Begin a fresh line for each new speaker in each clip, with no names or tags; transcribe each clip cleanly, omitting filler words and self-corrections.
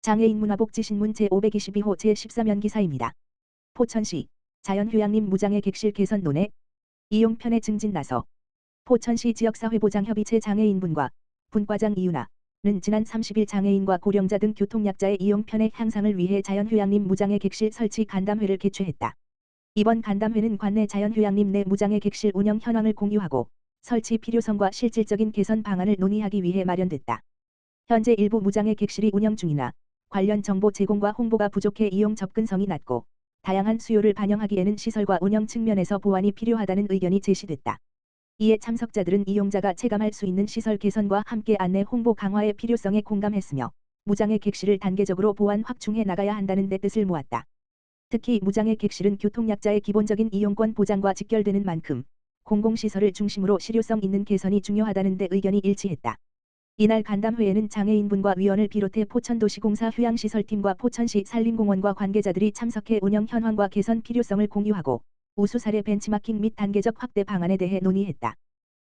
장애인 문화복지신문 제522호 제13연 기사입니다. 포천시 자연휴양림 무장애 객실 개선 논의 이용편의 증진 나서 포천시 지역사회보장협의체 장애인분과 분과장 이윤아는 지난 30일 장애인과 고령자 등 교통약자의 이용편의 향상을 위해 자연휴양림 무장애 객실 설치 간담회를 개최했다. 이번 간담회는 관내 자연휴양림 내 무장애 객실 운영 현황을 공유하고 설치 필요성과 실질적인 개선 방안을 논의하기 위해 마련됐다. 현재 일부 무장애 객실이 운영 중이나 관련 정보 제공과 홍보가 부족해 이용 접근성이 낮고 다양한 수요를 반영하기에는 시설과 운영 측면에서 보완이 필요하다는 의견이 제시됐다. 이에 참석자들은 이용자가 체감할 수 있는 시설 개선과 함께 안내 홍보 강화의 필요성에 공감했으며 무장애 객실을 단계적으로 보완 확충해 나가야 한다는 데 뜻을 모았다. 특히 무장애 객실은 교통약자의 기본적인 이용권 보장과 직결되는 만큼 공공시설을 중심으로 실효성 있는 개선이 중요하다는 데 의견이 일치했다. 이날 간담회에는 장애인분과 위원을 비롯해 포천도시공사 휴양시설팀과 포천시 산림공원과 관계자들이 참석해 운영 현황과 개선 필요성을 공유하고 우수 사례 벤치마킹 및 단계적 확대 방안에 대해 논의했다.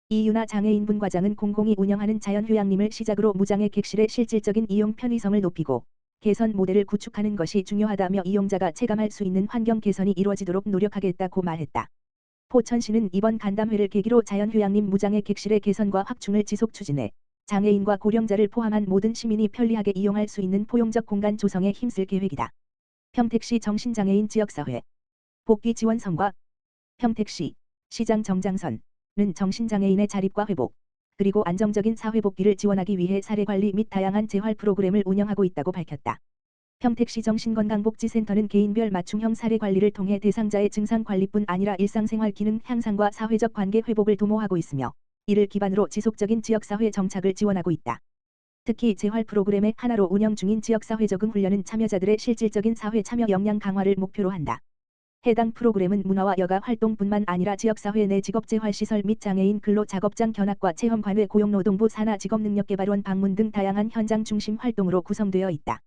이윤아 장애인분 과장은 공공이 운영하는 자연휴양림을 시작으로 무장애 객실의 실질적인 이용 편의성을 높이고 개선 모델을 구축하는 것이 중요하다며 이용자가 체감할 수 있는 환경 개선이 이루어지도록 노력하겠다고 말했다. 포천시는 이번 간담회를 계기로 자연휴양림 무장애 객실의 개선과 확충을 지속 추진해 장애인과 고령자를 포함한 모든 시민이 편리하게 이용할 수 있는 포용적 공간 조성에 힘쓸 계획이다. 평택시 정신장애인 지역사회 복귀 지원선과 평택시 시장 정장선은 정신장애인의 자립과 회복 그리고 안정적인 사회복귀를 지원하기 위해 사례관리 및 다양한 재활 프로그램을 운영하고 있다고 밝혔다. 평택시 정신건강복지센터는 개인별 맞춤형 사례관리를 통해 대상자의 증상관리뿐 아니라 일상생활 기능 향상과 사회적 관계 회복을 도모하고 있으며 이를 기반으로 지속적인 지역사회 정착을 지원하고 있다. 특히 재활 프로그램의 하나로 운영 중인 지역사회 적응 훈련은 참여자들의 실질적인 사회 참여 역량 강화를 목표로 한다. 해당 프로그램은 문화와 여가 활동뿐만 아니라 지역사회 내 직업재활시설 및 장애인 근로작업장 견학과 체험관외 고용노동부 산하직업능력개발원 방문 등 다양한 현장 중심 활동으로 구성되어 있다.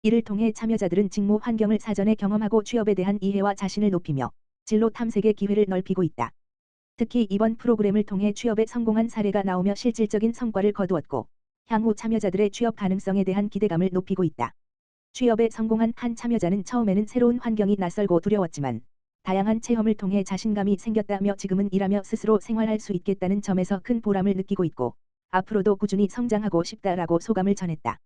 이를 통해 참여자들은 직무 환경을 사전에 경험하고 취업에 대한 이해와 자신을 높이며 진로 탐색의 기회를 넓히고 있다. 특히 이번 프로그램을 통해 취업에 성공한 사례가 나오며 실질적인 성과를 거두었고 향후 참여자들의 취업 가능성에 대한 기대감을 높이고 있다. 취업에 성공한 한 참여자는 처음에는 새로운 환경이 낯설고 두려웠지만 다양한 체험을 통해 자신감이 생겼다며 지금은 일하며 스스로 생활할 수 있겠다는 점에서 큰 보람을 느끼고 있고 앞으로도 꾸준히 성장하고 싶다라고 소감을 전했다.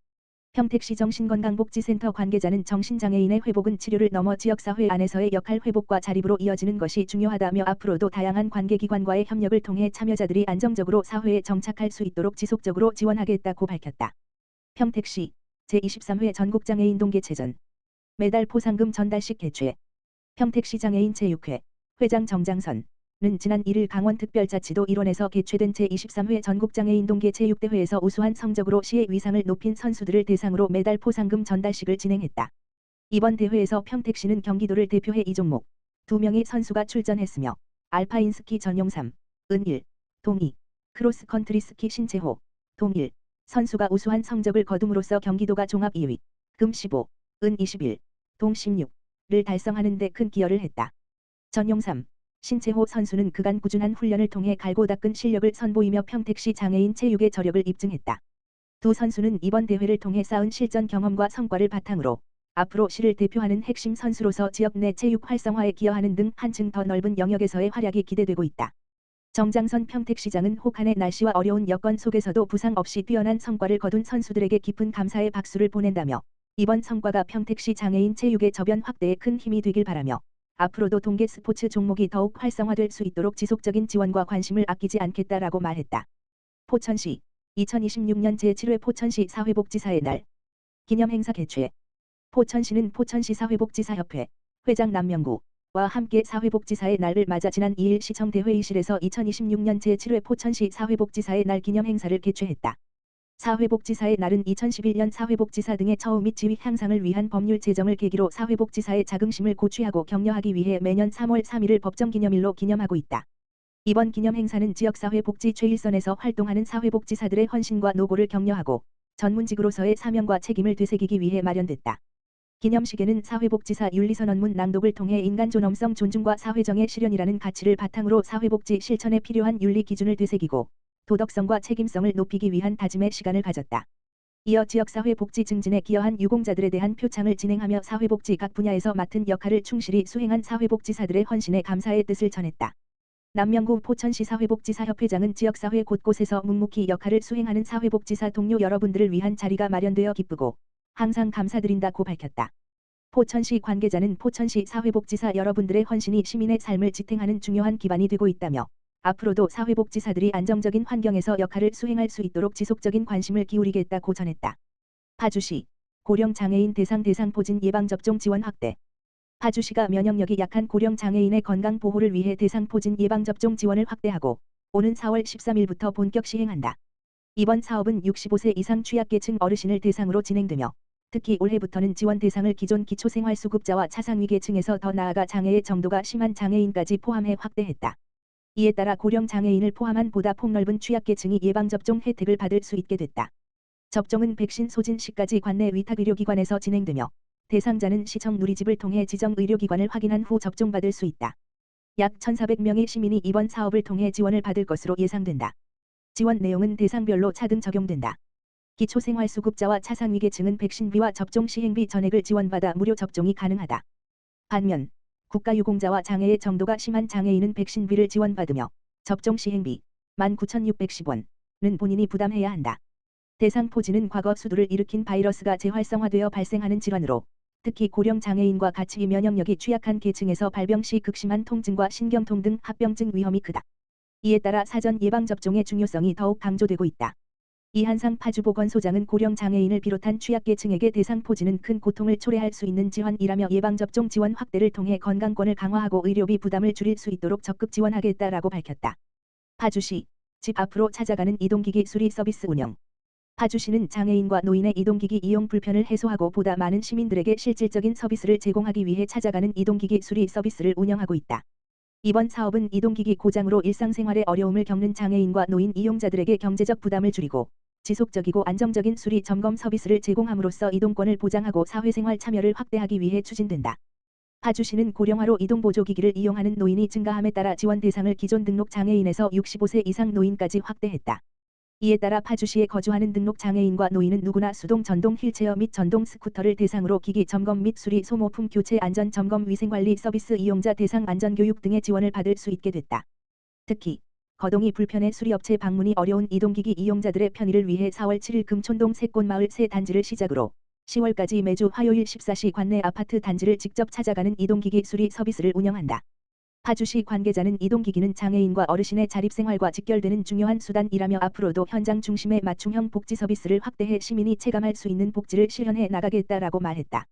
평택시 정신건강복지센터 관계자는 정신장애인의 회복은 치료를 넘어 지역사회 안에서의 역할 회복과 자립으로 이어지는 것이 중요하다며 앞으로도 다양한 관계기관과의 협력을 통해 참여자들이 안정적으로 사회에 정착할 수 있도록 지속적으로 지원하겠다고 밝혔다. 평택시 제23회 전국장애인 동계체전 매달 포상금 전달식 개최 평택시 장애인 체육회 회장 정장선은 지난 1일 강원특별자치도 일원에서 개최된 제23회 전국장애인 동계체육대회에서 우수한 성적으로 시의 위상을 높인 선수들을 대상으로 매달 포상금 전달식을 진행했다. 이번 대회에서 평택시는 경기도를 대표해 2종목 2명의 선수가 출전했으며 알파인 스키 전용삼, 은1, 동2, 크로스컨트리 스키 신채호, 동1 선수가 우수한 성적을 거둠으로써 경기도가 종합 2위, 금 15, 은 21, 동 16를 달성하는 데 큰 기여를 했다. 전용삼, 신채호 선수는 그간 꾸준한 훈련을 통해 갈고 닦은 실력을 선보이며 평택시 장애인 체육의 저력을 입증했다. 두 선수는 이번 대회를 통해 쌓은 실전 경험과 성과를 바탕으로 앞으로 시를 대표하는 핵심 선수로서 지역 내 체육 활성화에 기여하는 등 한층 더 넓은 영역에서의 활약이 기대되고 있다. 정장선 평택시장은 혹한의 날씨와 어려운 여건 속에서도 부상 없이 뛰어난 성과를 거둔 선수들에게 깊은 감사의 박수를 보낸다며 이번 성과가 평택시 장애인 체육의 저변 확대에 큰 힘이 되길 바라며 앞으로도 동계 스포츠 종목이 더욱 활성화될 수 있도록 지속적인 지원과 관심을 아끼지 않겠다라고 말했다. 포천시 2026년 제7회 포천시 사회복지사의 날 기념행사 개최 포천시는 포천시 사회복지사협회 회장 남명구와 함께 사회복지사의 날을 맞아 지난 2일 시청 대회의실에서 2026년 제7회 포천시 사회복지사의 날 기념행사를 개최했다. 사회복지사의 날은 2011년 사회복지사 등의 처우 및 지위 향상을 위한 법률 제정을 계기로 사회복지사의 자긍심을 고취하고 격려하기 위해 매년 3월 3일을 법정기념일로 기념하고 있다. 이번 기념행사는 지역사회 복지 최일선에서 활동하는 사회복지사들의 헌신과 노고를 격려하고 전문직으로서의 사명과 책임을 되새기기 위해 마련됐다. 기념식에는 사회복지사 윤리선언문 낭독을 통해 인간 존엄성 존중과 사회정의 실현이라는 가치를 바탕으로 사회복지 실천에 필요한 윤리 기준을 되새기고 도덕성과 책임성을 높이기 위한 다짐의 시간을 가졌다. 이어 지역사회 복지 증진에 기여한 유공자들에 대한 표창을 진행하며 사회복지 각 분야에서 맡은 역할을 충실히 수행한 사회복지사들의 헌신에 감사의 뜻을 전했다. 남명구 포천시 사회복지사 협회장은 지역사회 곳곳에서 묵묵히 역할을 수행하는 사회복지사 동료 여러분들을 위한 자리가 마련되어 기쁘고 항상 감사드린다고 밝혔다. 포천시 관계자는 포천시 사회복지사 여러분들의 헌신이 시민의 삶을 지탱하는 중요한 기반이 되고 있다며 앞으로도 사회복지사들이 안정적인 환경에서 역할을 수행할 수 있도록 지속적인 관심을 기울이겠다고 전했다. 파주시 고령장애인 대상 대상포진 예방접종 지원 확대. 파주시가 면역력이 약한 고령장애인의 건강 보호를 위해 대상포진 예방접종 지원을 확대하고 오는 4월 13일부터 본격 시행한다. 이번 사업은 65세 이상 취약계층 어르신을 대상으로 진행되며 특히 올해부터는 지원 대상을 기존 기초생활수급자와 차상위계층에서 더 나아가 장애의 정도가 심한 장애인까지 포함해 확대했다. 이에 따라 고령장애인을 포함한 보다 폭넓은 취약계층이 예방접종 혜택을 받을 수 있게 됐다. 접종은 백신 소진 시까지 관내 위탁의료기관에서 진행되며 대상자는 시청 누리집을 통해 지정 의료기관을 확인한 후 접종받을 수 있다. 약 1,400명의 시민이 이번 사업을 통해 지원을 받을 것으로 예상된다. 지원 내용은 대상별로 차등 적용된다. 기초생활수급자와 차상위계층은 백신비와 접종 시행비 전액을 지원받아 무료 접종이 가능하다. 반면 국가유공자와 장애의 정도가 심한 장애인은 백신비를 지원받으며 접종 시행비 19,610원은 본인이 부담해야 한다. 대상포진은 과거 수두를 일으킨 바이러스가 재활성화되어 발생하는 질환으로 특히 고령장애인과 같이 면역력이 취약한 계층에서 발병 시 극심한 통증과 신경통 등 합병증 위험이 크다. 이에 따라 사전 예방접종의 중요성이 더욱 강조되고 있다. 이한상 파주보건소장은 고령장애인을 비롯한 취약계층에게 대상포진은 큰 고통을 초래할 수 있는 질환이라며 예방접종 지원 확대를 통해 건강권을 강화하고 의료비 부담을 줄일 수 있도록 적극 지원하겠다라고 밝혔다. 파주시 집 앞으로 찾아가는 이동기기 수리 서비스 운영. 파주시는 장애인과 노인의 이동기기 이용 불편을 해소하고 보다 많은 시민들에게 실질적인 서비스를 제공하기 위해 찾아가는 이동기기 수리 서비스를 운영하고 있다. 이번 사업은 이동기기 고장으로 일상생활에 어려움을 겪는 장애인과 노인 이용자들에게 경제적 부담을 줄이고 지속적이고 안정적인 수리 점검 서비스를 제공함으로써 이동권을 보장하고 사회생활 참여를 확대하기 위해 추진된다. 파주시는 고령화로 이동보조기기를 이용하는 노인이 증가함에 따라 지원 대상을 기존 등록 장애인에서 65세 이상 노인까지 확대했다. 이에 따라 파주시에 거주하는 등록 장애인과 노인은 누구나 수동 전동 휠체어 및 전동 스쿠터를 대상으로 기기 점검 및 수리 소모품 교체 안전 점검 위생관리 서비스 이용자 대상 안전교육 등의 지원을 받을 수 있게 됐다. 특히 거동이 불편해 수리업체 방문이 어려운 이동기기 이용자들의 편의를 위해 4월 7일 금촌동 새꽃마을 새 단지를 시작으로 10월까지 매주 화요일 14시 관내 아파트 단지를 직접 찾아가는 이동기기 수리 서비스를 운영한다. 파주시 관계자는 이동기기는 장애인과 어르신의 자립생활과 직결되는 중요한 수단이라며 앞으로도 현장 중심의 맞춤형 복지 서비스를 확대해 시민이 체감할 수 있는 복지를 실현해 나가겠다라고 말했다.